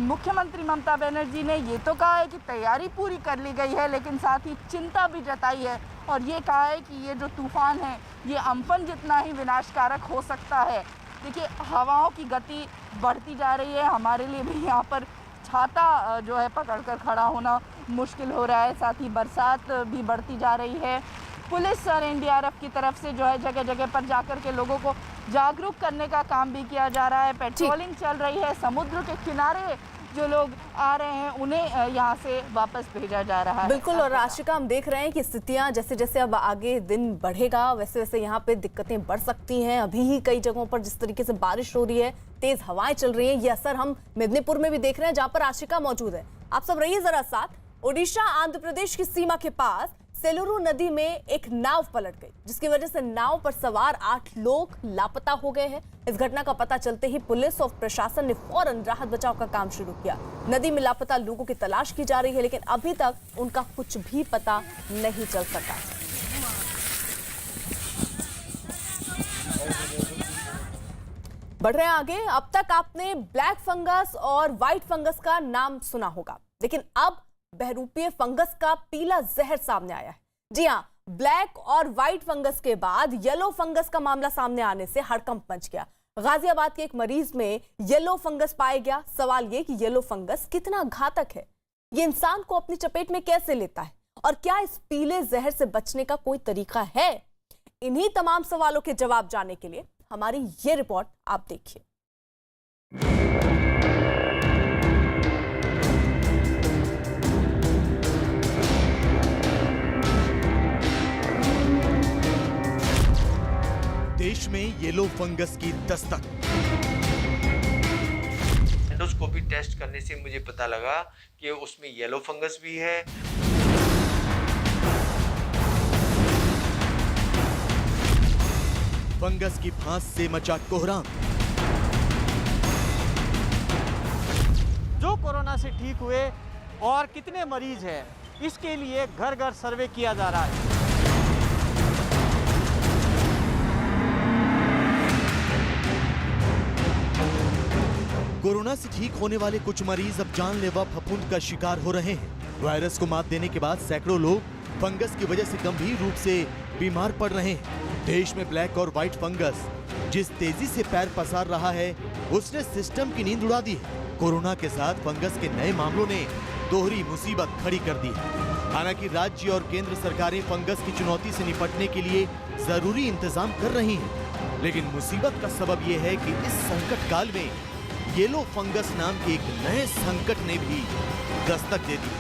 मुख्यमंत्री ममता बनर्जी ने ये तो कहा है कि तैयारी पूरी कर ली गई है, लेकिन साथ ही चिंता भी जताई है और ये कहा है कि ये जो तूफान है ये अम्फन जितना ही विनाशकारक हो सकता है। देखिए, हवाओं की गति बढ़ती जा रही है, हमारे लिए भी यहाँ पर छाता जो है पकड़कर खड़ा होना मुश्किल हो रहा है। साथ ही बरसात भी बढ़ती जा रही है। पुलिस और एनडीआरएफ की तरफ से जो है जगह जगह पर जाकर के लोगों को जागरूक करने का काम भी किया जा रहा है। पेट्रोलिंग चल रही है। समुद्र के किनारे जो लोग आ रहे हैं उन्हें यहाँ से वापस भेजा जा रहा है। बिल्कुल, और आशिका हम देख रहे हैं कि स्थितियां जैसे जैसे अब आगे दिन बढ़ेगा वैसे वैसे यहाँ पे दिक्कतें बढ़ सकती हैं। अभी ही कई जगहों पर जिस तरीके से बारिश हो रही है, तेज हवाएं चल रही हैं, ये असर हम मेदिनीपुर में भी देख रहे हैं जहाँ पर आशिका मौजूद है। आप सब रहिए जरा साथ। ओडिशा आंध्र प्रदेश की सीमा के पास सेलूरू नदी में एक नाव पलट गई, जिसकी वजह से नाव पर सवार 8 लोग लापता हो गए हैं। इस घटना का पता चलते ही पुलिस और प्रशासन ने फौरन राहत बचाव का काम शुरू किया। नदी में लापता लोगों की तलाश की जा रही है, लेकिन अभी तक उनका कुछ भी पता नहीं चल सका। बढ़ रहे हैं आगे। अब तक आपने ब्लैक फंगस और व्हाइट फंगस का नाम सुना होगा, लेकिन अब बहरूपीय फंगस का पीला जहर सामने आया है। जी हां, ब्लैक और व्हाइट फंगस के बाद येलो फंगस का मामला सामने आने से हड़कंप मच गया। गाजियाबाद के एक मरीज में येलो फंगस पाया गया। सवाल यह कि येलो फंगस कितना घातक है, ये इंसान को अपनी चपेट में कैसे लेता है और क्या इस पीले जहर से बचने का कोई तरीका है? इन्हीं तमाम सवालों के जवाब जानने के लिए हमारी ये रिपोर्ट आप देखिए। देश में येलो फंगस की दस्तक। एंडोस्कोपी टेस्ट करने से मुझे पता लगा कि उसमें येलो फंगस भी है। फंगस की फांस से मचा कोहराम। जो कोरोना से ठीक हुए और कितने मरीज हैं, इसके लिए घर घर सर्वे किया जा रहा है। कोरोना से ठीक होने वाले कुछ मरीज अब जानलेवा फफूंद का शिकार हो रहे हैं। वायरस को मात देने के बाद सैकड़ों लोग फंगस की वजह से गंभीर रूप से बीमार पड़ रहे हैं। देश में ब्लैक और व्हाइट फंगस जिस तेजी से पैर पसार रहा है, उसने सिस्टम की नींद उड़ा दी है। कोरोना के साथ फंगस के नए मामलों ने दोहरी मुसीबत खड़ी कर दी है। हालांकि राज्य और केंद्र सरकारें फंगस की चुनौती से निपटने के लिए जरूरी इंतजाम कर रही हैं, लेकिन मुसीबत का सबब यह है कि इस संकट काल में येलो फंगस नाम के एक नए संकट ने भी दस्तक दे दी।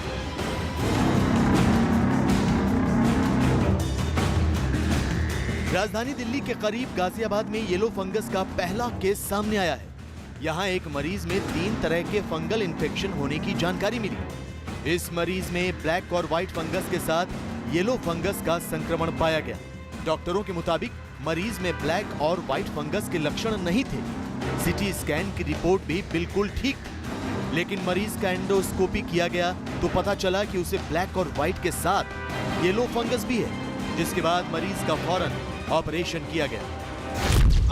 राजधानी दिल्ली के करीब गाजियाबाद में येलो फंगस का पहला केस सामने आया है। यहाँ एक मरीज में 3 तरह के फंगल इन्फेक्शन होने की जानकारी मिली। इस मरीज में ब्लैक और व्हाइट फंगस के साथ येलो फंगस का संक्रमण पाया गया। डॉक्टरों के मुताबिक मरीज में ब्लैक और व्हाइट फंगस के लक्षण नहीं थे। सिटी स्कैन की रिपोर्ट भी बिल्कुल ठीक, लेकिन मरीज का एंडोस्कोपी किया गया तो पता चला कि उसे ब्लैक और व्हाइट के साथ येलो फंगस भी है, जिसके बाद मरीज का फौरन ऑपरेशन किया गया।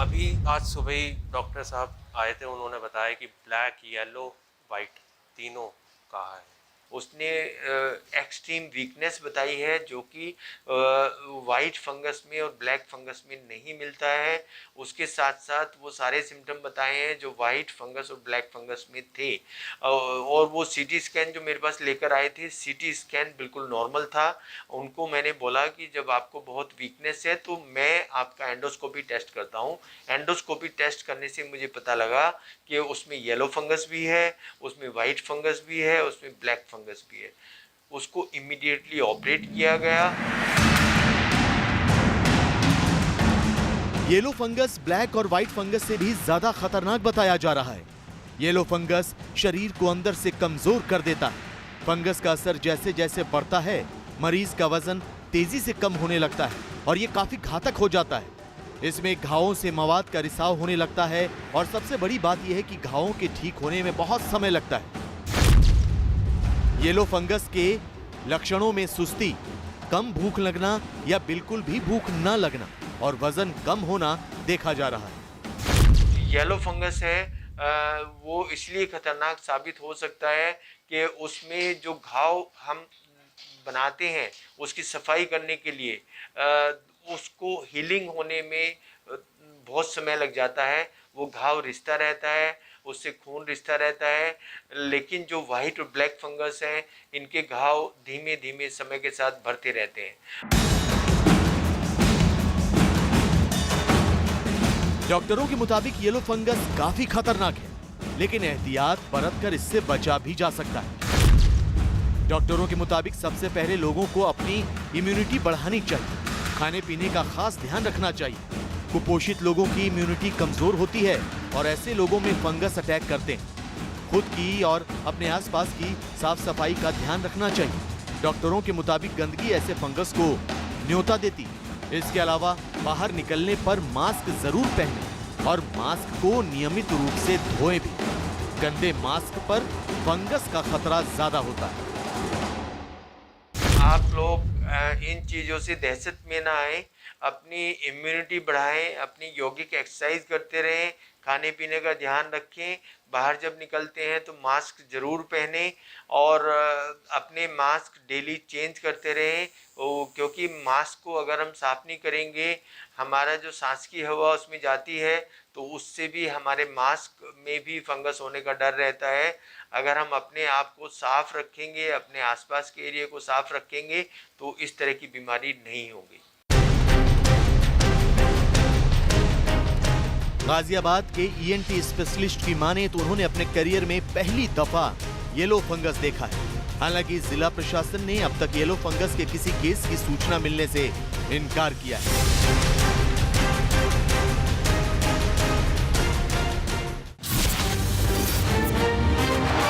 अभी आज सुबह ही डॉक्टर साहब आए थे, उन्होंने बताया कि ब्लैक, येलो, वाइट तीनों कहा है। उसने एक्सट्रीम वीकनेस बताई है जो कि वाइट फंगस में और ब्लैक फंगस में नहीं मिलता है। उसके साथ साथ वो सारे सिम्टम बताए हैं जो वाइट फंगस और ब्लैक फंगस में थे। और वो सीटी स्कैन जो मेरे पास लेकर आए थे, सीटी स्कैन बिल्कुल नॉर्मल था। उनको मैंने बोला कि जब आपको बहुत वीकनेस है तो मैं आपका एंडोस्कोपी टेस्ट करता हूँ। एंडोस्कोपी टेस्ट करने से मुझे पता लगा कि उसमें येलो फंगस भी है, उसमें वाइट फंगस भी है, उसमें ब्लैक फंगस भी है। उसको इमीडिएटली ऑपरेट किया गया। येलो फंगस ब्लैक और व्हाइट फंगस से भी ज्यादा खतरनाक बताया जा रहा है। येलो फंगस शरीर को अंदर से कमजोर कर देता है। फंगस का असर जैसे जैसे बढ़ता है, मरीज का वजन तेजी से कम होने लगता है और ये काफी घातक हो जाता है। इसमें घावों से मवाद का रिसाव होने लगता है और सबसे बड़ी बात यह है कि घावों के ठीक होने में बहुत समय लगता है। येलो फंगस के लक्षणों में सुस्ती, कम भूख लगना या बिल्कुल भी भूख न लगना और वजन कम होना देखा जा रहा है। येलो फंगस है वो इसलिए खतरनाक साबित हो सकता है कि उसमें जो घाव हम बनाते हैं उसकी सफाई करने के लिए उसको हीलिंग होने में बहुत समय लग जाता है। वो घाव रिश्ता रहता है, उससे खून रिश्ता रहता है, लेकिन जो वाइट और ब्लैक फंगस हैं इनके घाव धीमे धीमे समय के साथ बढ़ते रहते हैं। डॉक्टरों के मुताबिक येलो फंगस काफी खतरनाक है, लेकिन एहतियात बरतकर इससे बचा भी जा सकता है। डॉक्टरों के मुताबिक सबसे पहले लोगों को अपनी इम्यूनिटी बढ़ानी चाहिए, खाने पीने का खास ध्यान रखना चाहिए। कुपोषित लोगों की इम्यूनिटी कमजोर होती है और ऐसे लोगों में फंगस अटैक करते हैं। खुद की और अपने आसपास की साफ सफाई का ध्यान रखना चाहिए। डॉक्टरों के मुताबिक गंदगी ऐसे फंगस को न्योता देती है। इसके अलावा बाहर निकलने पर मास्क जरूर पहनें और मास्क को नियमित रूप से धोएं भी। गंदे मास्क पर फंगस का खतरा ज्यादा होता है। आप लोग इन चीज़ों से दहशत में ना आए, अपनी इम्यूनिटी बढ़ाएं, अपनी यौगिक एक्सरसाइज करते रहें, खाने पीने का ध्यान रखें। बाहर जब निकलते हैं तो मास्क ज़रूर पहनें और अपने मास्क डेली चेंज करते रहें, क्योंकि मास्क को अगर हम साफ नहीं करेंगे, हमारा जो सांस की हवा उसमें जाती है तो उससे भी हमारे मास्क में भी फंगस होने का डर रहता है। अगर हम अपने आप को साफ रखेंगे, अपने आसपास के एरिया को साफ रखेंगे तो इस तरह की बीमारी नहीं होगी। गाजियाबाद के ईएनटी स्पेशलिस्ट की माने तो उन्होंने अपने करियर में पहली दफा येलो फंगस देखा है। हालांकि जिला प्रशासन ने अब तक येलो फंगस के किसी केस की सूचना मिलने से इनकार किया है।